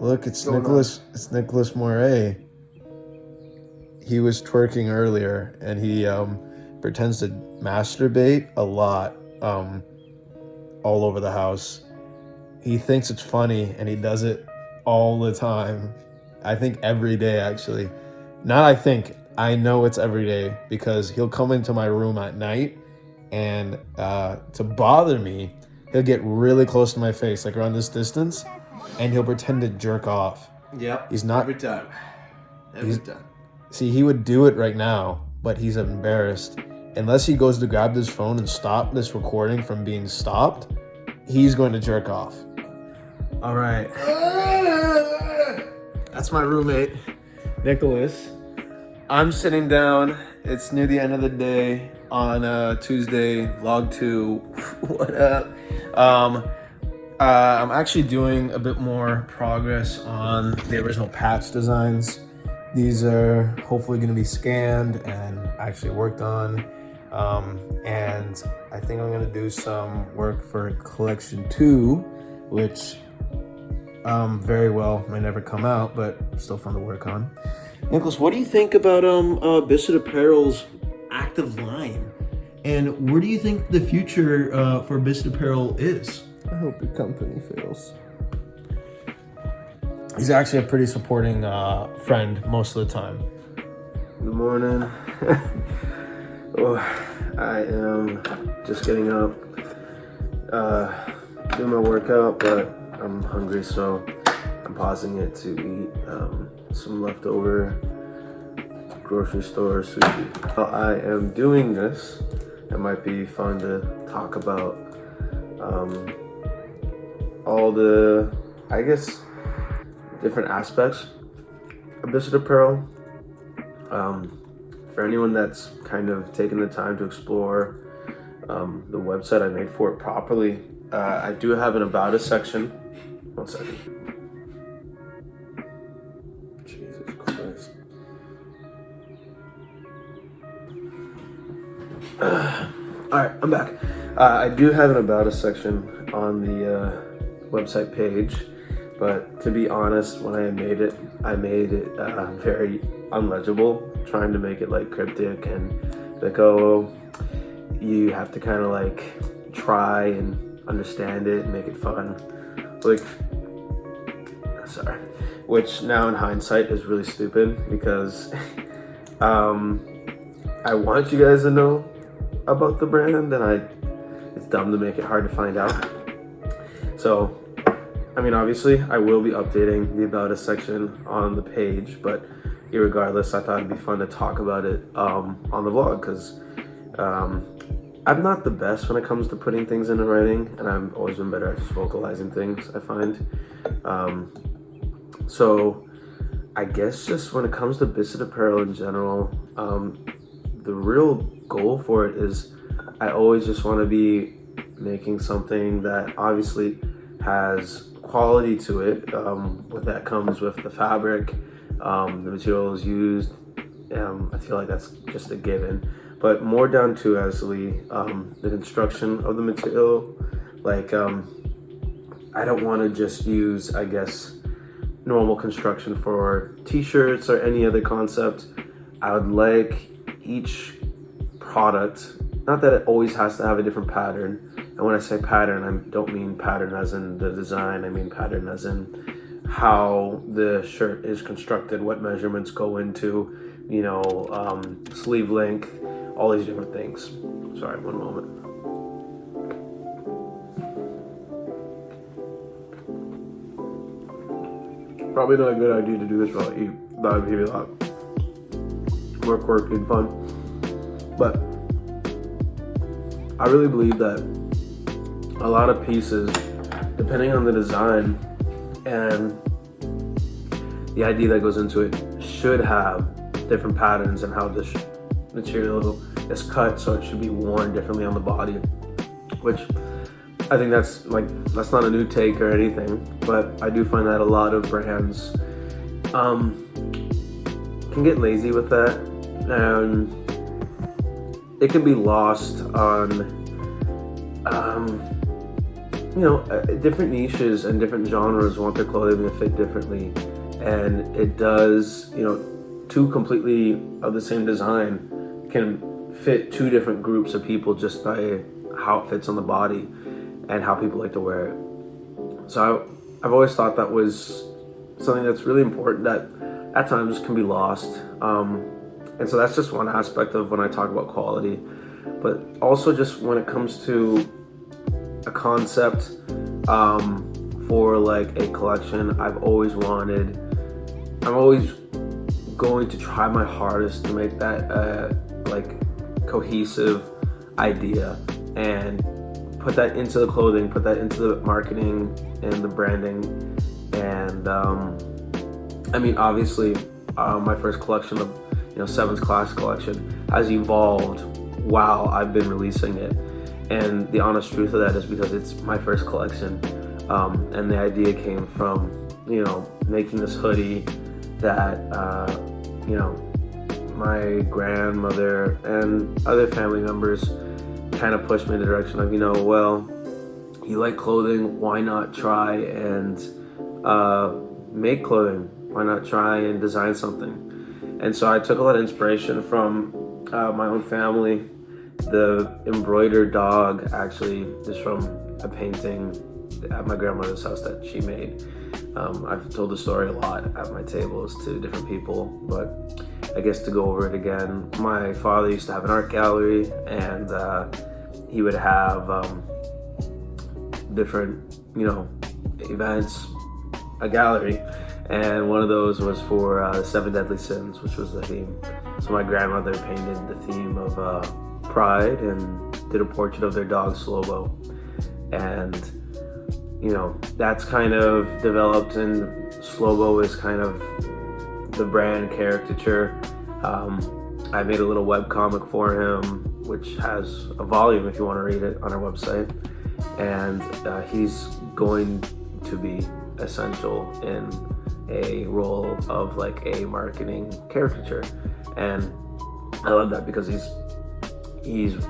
Look, it's Nicholas. It's Nicholas Moray. He was twerking earlier, and he pretends to masturbate a lot, all over the house. He thinks it's funny, and he does it all the time. I think every day, actually. I know it's every day, because he'll come into my room at night, and to bother me, he'll get really close to my face, like around this distance, and he'll pretend to jerk off. Yep. He's not. Every time. Every time. See, he would do it right now, but he's embarrassed. Unless he goes to grab this phone and stop this recording from being stopped, he's going to jerk off. All right. That's my roommate, Nicholas. I'm sitting down. It's near the end of the day on Tuesday, vlog 2. What up? I'm actually doing a bit more progress on the original patch designs. These are hopefully going to be scanned and actually worked on. And I think I'm going to do some work for collection 2, which very well may never come out, but still fun to work on. Nicholas, what do you think about Bissett Apparel's active line? And where do you think the future for Bissett Apparel is? I hope your company fails. He's actually a pretty supporting friend most of the time. Good morning. I am just getting up, doing my workout, but I'm hungry, so I'm pausing it to eat some leftover grocery store sushi. While I am doing this, it might be fun to talk about all the, I guess, different aspects of Bissett Apparel. For anyone that's kind of taken the time to explore the website I made for it properly, I do have an About Us section. One second. Jesus Christ. Alright, I'm back. I do have an About Us section on the website page, but to be honest, when I made it very unlegible, trying to make it like cryptic and like, oh, you have to kind of like try and understand it and make it fun, like, sorry, which now in hindsight is really stupid, because I want you guys to know about the brand, and it's dumb to make it hard to find out. So I mean, obviously I will be updating the About Us section on the page, but irregardless, I thought it'd be fun to talk about it on the vlog, because I'm not the best when it comes to putting things into writing, and I've always been better at just vocalizing things, I find. So I guess just when it comes to Bissett Apparel in general, the real goal for it is I always just want to be making something that obviously has quality to it. With that comes with the fabric, the materials used. I feel like that's just a given, but more down to actually the construction of the material. Like I don't want to just use, I guess, normal construction for t-shirts or any other concept. I would like each product, not that it always has to have a different pattern, and when I say pattern, I don't mean pattern as in the design, I mean pattern as in how the shirt is constructed, what measurements go into, you know, sleeve length, all these different things. Sorry, one moment. Probably not a good idea to do this while I eat. That would be a lot more quirky and fun. But I really believe that a lot of pieces, depending on the design and the idea that goes into it, should have different patterns and how this material is cut, so it should be worn differently on the body, which I think that's not a new take or anything, but I do find that a lot of brands can get lazy with that, and it can be lost on different niches and different genres want their clothing to fit differently, and it does. Two completely of the same design can fit two different groups of people just by how it fits on the body and how people like to wear it. So I've always thought that was something that's really important that at times can be lost. And so that's just one aspect of when I talk about quality, but also just when it comes to a concept for like a collection, I'm always going to try my hardest to make that like cohesive idea and put that into the clothing, put that into the marketing and the branding. And obviously my first collection of Seven's Class collection has evolved while I've been releasing it, and the honest truth of that is because it's my first collection, and the idea came from making this hoodie that my grandmother and other family members kind of pushed me in the direction of, well, you like clothing, why not try and make clothing? Why not try and design something? And so I took a lot of inspiration from my own family. The embroidered dog actually is from a painting at my grandmother's house that she made. I've told the story a lot at my tables to different people, but I guess to go over it again, my father used to have an art gallery, and he would have different, events, a gallery, and one of those was for the 7 Deadly Sins, which was the theme. So my grandmother painted the theme of pride and did a portrait of their dog Slobo, and that's kind of developed, and Slobo is kind of the brand caricature. I made a little webcomic for him, which has a volume if you want to read it on our website, and he's going to be essential in a role of like a marketing caricature, and I love that because he's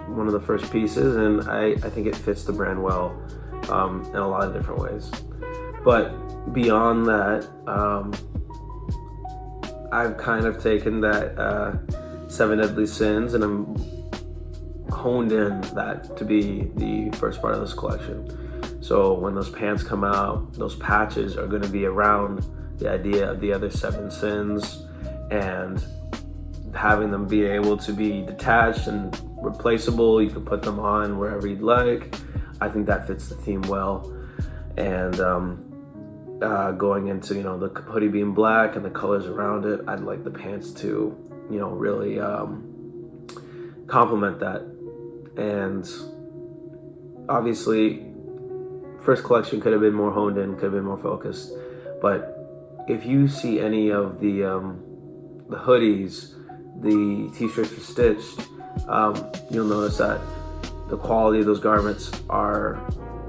one of the first pieces, and I think it fits the brand well in a lot of different ways. But beyond that, I've kind of taken that 7 Deadly Sins and I'm honed in that to be the first part of this collection. So when those pants come out, those patches are going to be around the idea of the other 7 sins, and having them be able to be detached and replaceable. You can put them on wherever you'd like. I think that fits the theme well. And going into the hoodie being black and the colors around it, I'd like the pants to really complement that. And obviously first collection could have been more honed in, could have been more focused, but if you see any of the hoodies, the t-shirts are stitched, you'll notice that the quality of those garments are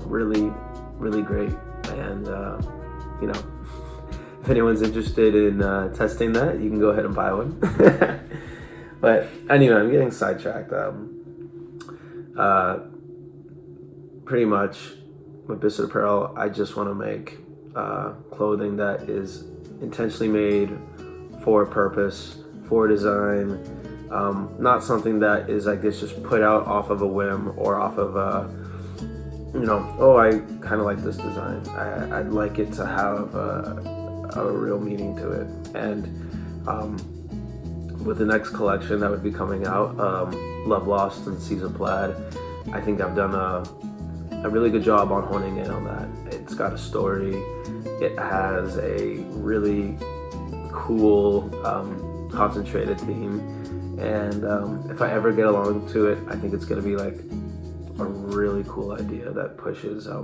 really, really great. And if anyone's interested in testing that, you can go ahead and buy one. But anyway, I'm getting sidetracked. Pretty much with Bissett Apparel, I just want to make clothing that is intentionally made for a purpose, for a design, not something that is, I guess, just put out off of a whim or off of I kind of like this design. I'd like it to have a real meaning to it. And with the next collection that would be coming out, Love Lost and Seas of Plaid, I think I've done a really good job on honing in on that. It's got a story. It has a really cool, concentrated theme. And if I ever get along to it, I think it's going to be like a really cool idea that pushes, I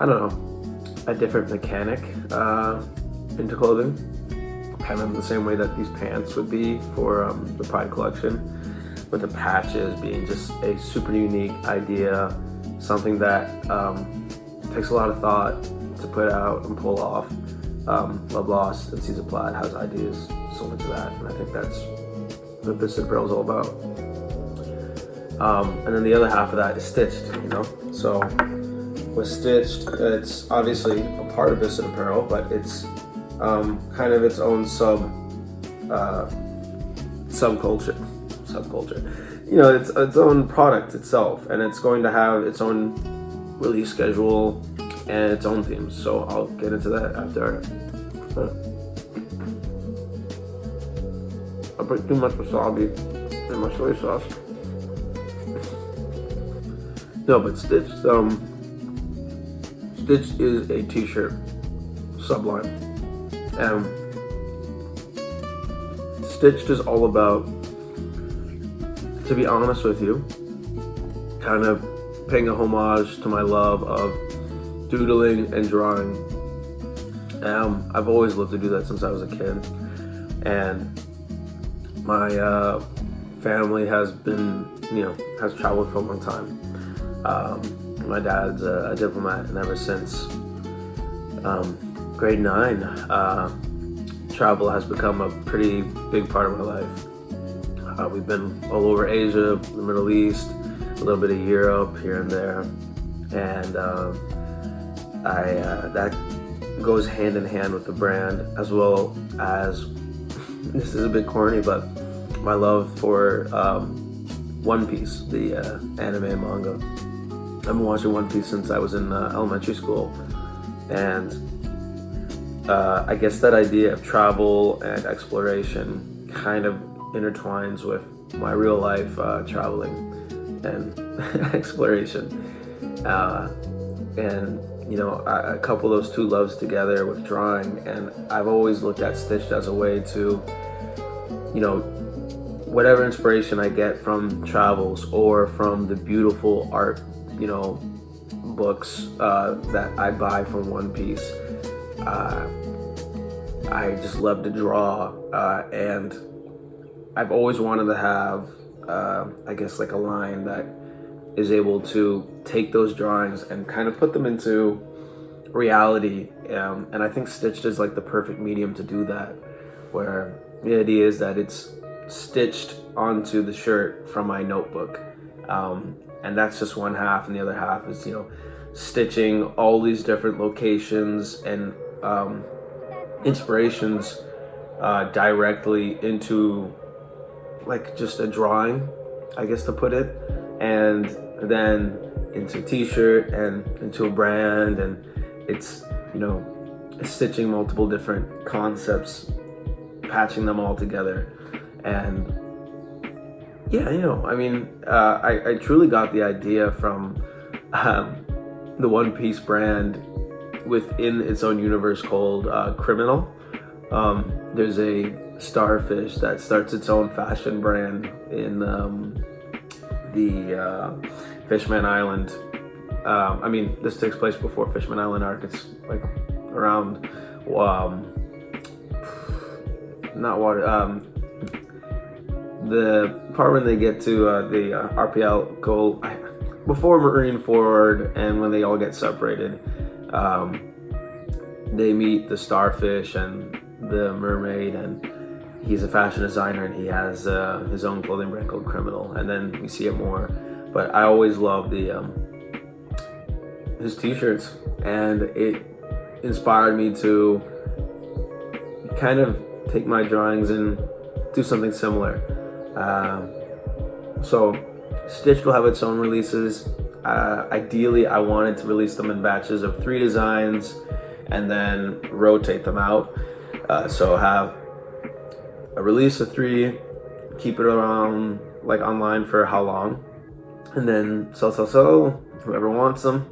don't know, a different mechanic into clothing. Kind of the same way that these pants would be for the Pride collection, with the patches being just a super unique idea, something that takes a lot of thought to put out and pull off. Love Lost and Seas of Plaid has ideas similar to that, and I think that's what Bissett Apparel is all about. And then the other half of that is stitched, So with Stitched, it's obviously a part of Bissett Apparel, but it's kind of its own subculture. You know, it's its own product itself, and it's going to have its own release schedule and its own themes. So I'll get into that after. I put too much wasabi in my soy sauce. No, but Stitched is a t-shirt subline. Stitched is all about, to be honest with you, kind of paying a homage to my love of doodling and drawing. I've always loved to do that since I was a kid, and my family has traveled for a long time. My dad's a diplomat, and ever since grade 9, travel has become a pretty big part of my life. We've been all over Asia, the Middle East, a little bit of Europe here and there, and that goes hand in hand with the brand, as well as, this is a bit corny, but my love for One Piece, the anime and manga. I've been watching One Piece since I was in elementary school, and I guess that idea of travel and exploration kind of intertwines with my real life traveling and exploration, and you know, I couple those two loves together with drawing, and I've always looked at Stitched as a way to, you know, whatever inspiration I get from travels or from the beautiful art, you know, books that I buy from One Piece. I just love to draw, and I've always wanted to have, I guess, like a line that is able to take those drawings and kind of put them into reality. And I think Stitched is like the perfect medium to do that, where the idea is that it's stitched onto the shirt from my notebook. And that's just one half, and the other half is, you know, stitching all these different locations and inspirations directly into like just a drawing, I guess, to put it, and then into a t-shirt and into a brand, and it's, you know, stitching multiple different concepts, patching them all together. And yeah, you know, I mean, I truly got the idea from the One Piece brand within its own universe called Criminal. There's a starfish that starts its own fashion brand in the Fishman Island. I mean, this takes place before Fishman Island arc. It's like around not water. The part when they get to the RPL goal before Marineford, and when they all get separated, they meet the starfish and the mermaid, and he's a fashion designer, and he has his own clothing brand called Criminal, and then we see it more. But I always love his t-shirts, and it inspired me to kind of take my drawings and do something similar. So Stitched will have its own releases. Ideally, I wanted to release them in batches of 3 designs and then rotate them out. So have a release of 3, keep it around like online for how long, and then sell, whoever wants them.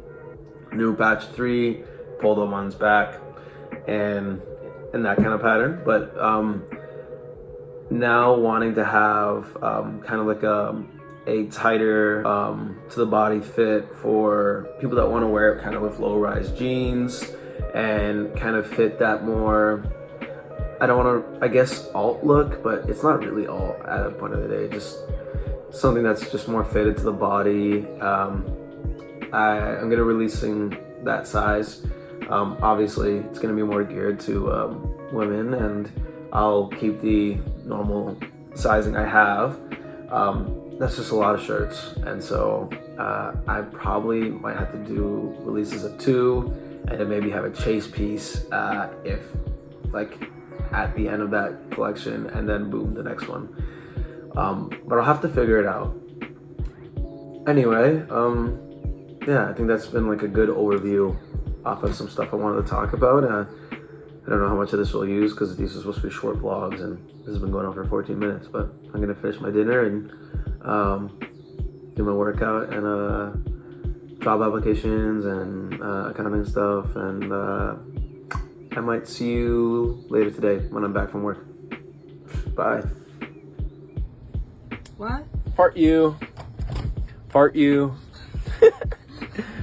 New batch 3, pull the ones back, and that kind of pattern. But now wanting to have kind of like a tighter to the body fit for people that want to wear it kind of with low-rise jeans and kind of fit that more, I don't want to, I guess, alt look, but it's not really alt at the point of the day, just something that's just more fitted to the body. I'm going to be releasing that size. Obviously it's going to be more geared to women, and I'll keep the normal sizing I have. that's just a lot of shirts, and so I probably might have to do releases of 2, and then maybe have a chase piece if like at the end of that collection, and then boom, the next one. But I'll have to figure it out. Anyway, yeah, I think that's been like a good overview off of some stuff I wanted to talk about. I don't know how much of this we'll use because these are supposed to be short vlogs, and this has been going on for 14 minutes, but I'm gonna finish my dinner and do my workout and job applications and accounting stuff, and I might see you later today when I'm back from work. Bye. What? Fart you. Fart you.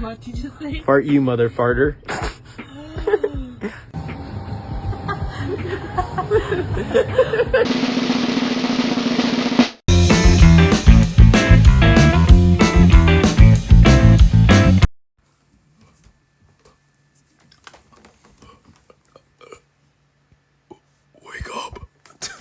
What did you say? Fart you, mother farter.